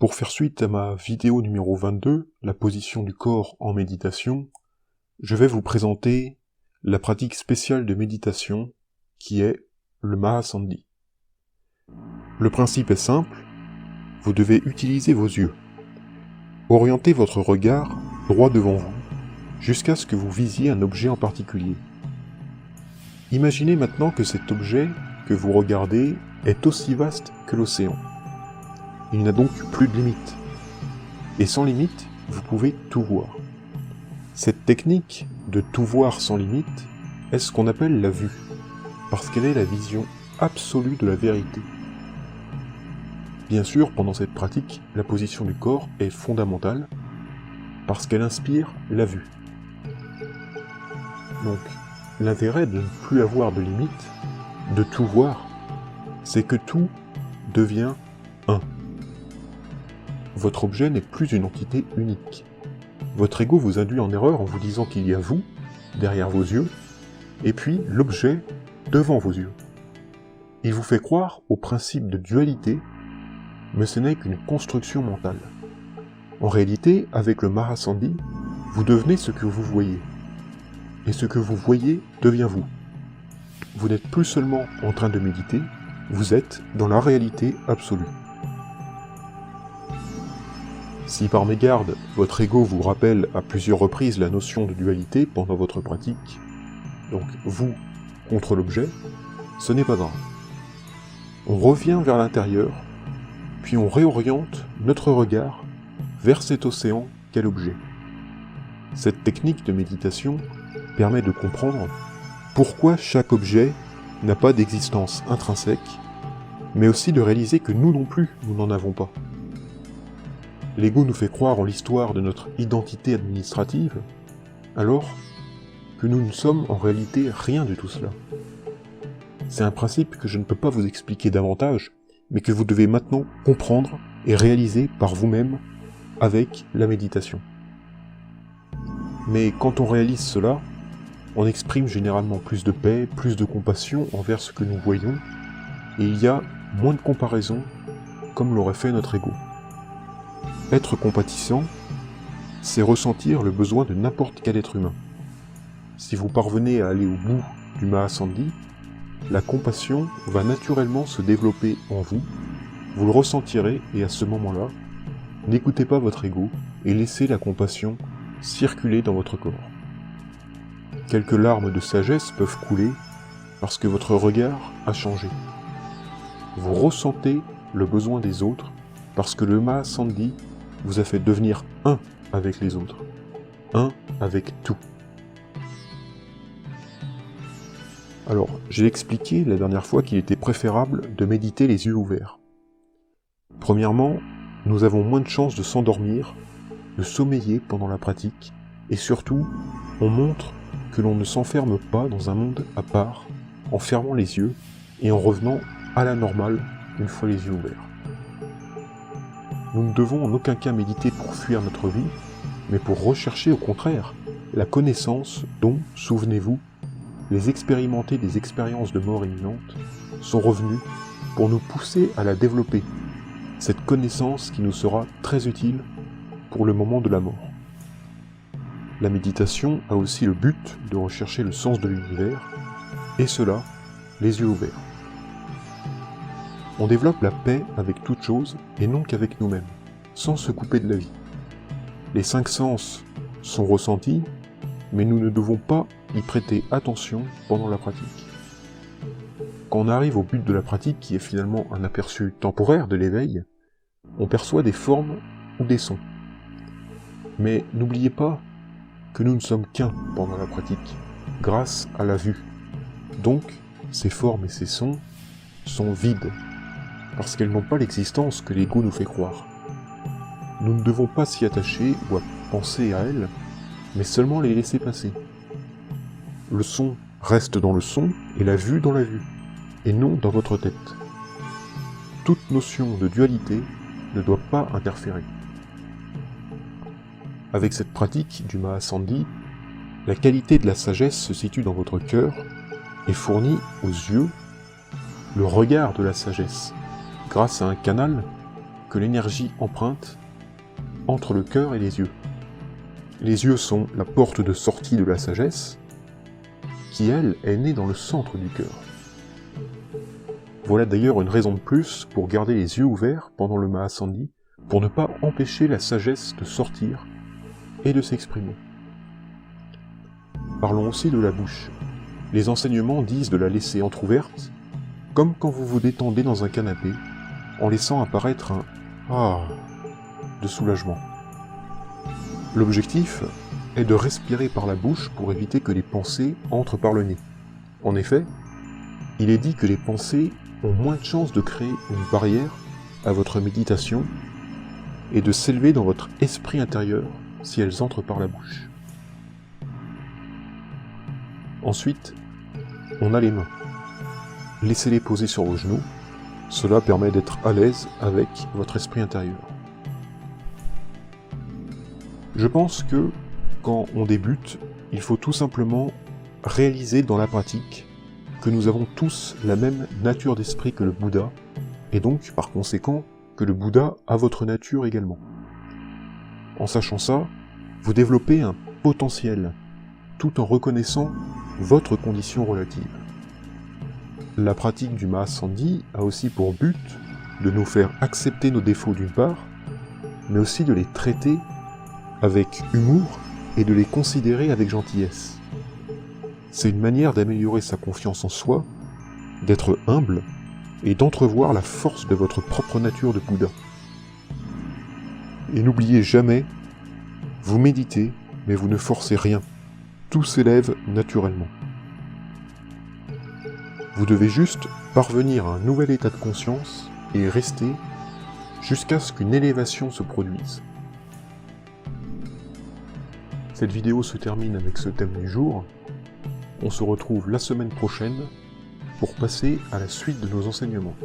Pour faire suite à ma vidéo numéro 22, la position du corps en méditation, je vais vous présenter la pratique spéciale de méditation qui est le Mahasandhi. Le principe est simple, vous devez utiliser vos yeux. Orientez votre regard droit devant vous, jusqu'à ce que vous visiez un objet en particulier. Imaginez maintenant que cet objet que vous regardez est aussi vaste que l'océan. Il n'a donc plus de limite. Et sans limite, vous pouvez tout voir. Cette technique de tout voir sans limite est ce qu'on appelle la vue, parce qu'elle est la vision absolue de la vérité. Bien sûr, pendant cette pratique, la position du corps est fondamentale, parce qu'elle inspire la vue. Donc, l'intérêt de ne plus avoir de limite, de tout voir, c'est que tout devient un. Votre objet n'est plus une entité unique. Votre ego vous induit en erreur en vous disant qu'il y a vous, derrière vos yeux, et puis l'objet devant vos yeux. Il vous fait croire au principe de dualité, mais ce n'est qu'une construction mentale. En réalité, avec le Mahasandhi, vous devenez ce que vous voyez. Et ce que vous voyez devient vous. Vous n'êtes plus seulement en train de méditer, vous êtes dans la réalité absolue. Si par mégarde, votre ego vous rappelle à plusieurs reprises la notion de dualité pendant votre pratique, donc vous contre l'objet, ce n'est pas grave. On revient vers l'intérieur, puis on réoriente notre regard vers cet océan qu'est l'objet. Cette technique de méditation permet de comprendre pourquoi chaque objet n'a pas d'existence intrinsèque, mais aussi de réaliser que nous non plus, nous n'en avons pas. L'ego nous fait croire en l'histoire de notre identité administrative, alors que nous ne sommes en réalité rien de tout cela. C'est un principe que je ne peux pas vous expliquer davantage, mais que vous devez maintenant comprendre et réaliser par vous-même avec la méditation. Mais quand on réalise cela, on exprime généralement plus de paix, plus de compassion envers ce que nous voyons, et il y a moins de comparaison, comme l'aurait fait notre ego. Être compatissant, c'est ressentir le besoin de n'importe quel être humain. Si vous parvenez à aller au bout du Mahasandhi, la compassion va naturellement se développer en vous, vous le ressentirez et à ce moment-là, n'écoutez pas votre ego et laissez la compassion circuler dans votre corps. Quelques larmes de sagesse peuvent couler parce que votre regard a changé. Vous ressentez le besoin des autres parce que le Mahasandhi vous a fait devenir un avec les autres, un avec tout. Alors, j'ai expliqué la dernière fois qu'il était préférable de méditer les yeux ouverts. Premièrement, nous avons moins de chances de s'endormir, de sommeiller pendant la pratique, et surtout, on montre que l'on ne s'enferme pas dans un monde à part, en fermant les yeux et en revenant à la normale une fois les yeux ouverts. Nous ne devons en aucun cas méditer pour fuir notre vie, mais pour rechercher au contraire la connaissance dont, souvenez-vous, les expérimentés des expériences de mort imminente sont revenus pour nous pousser à la développer, cette connaissance qui nous sera très utile pour le moment de la mort. La méditation a aussi le but de rechercher le sens de l'univers, et cela, les yeux ouverts. On développe la paix avec toute chose et non qu'avec nous-mêmes, sans se couper de la vie. Les 5 sens sont ressentis, mais nous ne devons pas y prêter attention pendant la pratique. Quand on arrive au but de la pratique, qui est finalement un aperçu temporaire de l'éveil, on perçoit des formes ou des sons. Mais n'oubliez pas que nous ne sommes qu'un pendant la pratique, grâce à la vue. Donc, ces formes et ces sons sont vides, parce qu'elles n'ont pas l'existence que l'ego nous fait croire. Nous ne devons pas s'y attacher ou à penser à elles, mais seulement les laisser passer. Le son reste dans le son et la vue dans la vue, et non dans votre tête. Toute notion de dualité ne doit pas interférer. Avec cette pratique du Mahasandhi, la qualité de la sagesse se situe dans votre cœur et fournit aux yeux le regard de la sagesse, grâce à un canal que l'énergie empreinte entre le cœur et les yeux. Les yeux sont la porte de sortie de la sagesse, qui elle est née dans le centre du cœur. Voilà d'ailleurs une raison de plus pour garder les yeux ouverts pendant le Mahasandhi, pour ne pas empêcher la sagesse de sortir et de s'exprimer. Parlons aussi de la bouche. Les enseignements disent de la laisser entrouverte, comme quand vous vous détendez dans un canapé, en laissant apparaître un « ah » de soulagement. L'objectif est de respirer par la bouche pour éviter que les pensées entrent par le nez. En effet, il est dit que les pensées ont moins de chances de créer une barrière à votre méditation et de s'élever dans votre esprit intérieur si elles entrent par la bouche. Ensuite, on a les mains. Laissez-les poser sur vos genoux, cela permet d'être à l'aise avec votre esprit intérieur. Je pense que, quand on débute, il faut tout simplement réaliser dans la pratique que nous avons tous la même nature d'esprit que le Bouddha, et donc, par conséquent, que le Bouddha a votre nature également. En sachant ça, vous développez un potentiel, tout en reconnaissant votre condition relative. La pratique du Mahasandhi a aussi pour but de nous faire accepter nos défauts d'une part, mais aussi de les traiter avec humour et de les considérer avec gentillesse. C'est une manière d'améliorer sa confiance en soi, d'être humble et d'entrevoir la force de votre propre nature de Bouddha. Et n'oubliez jamais, vous méditez, mais vous ne forcez rien. Tout s'élève naturellement. Vous devez juste parvenir à un nouvel état de conscience et rester jusqu'à ce qu'une élévation se produise. Cette vidéo se termine avec ce thème du jour. On se retrouve la semaine prochaine pour passer à la suite de nos enseignements.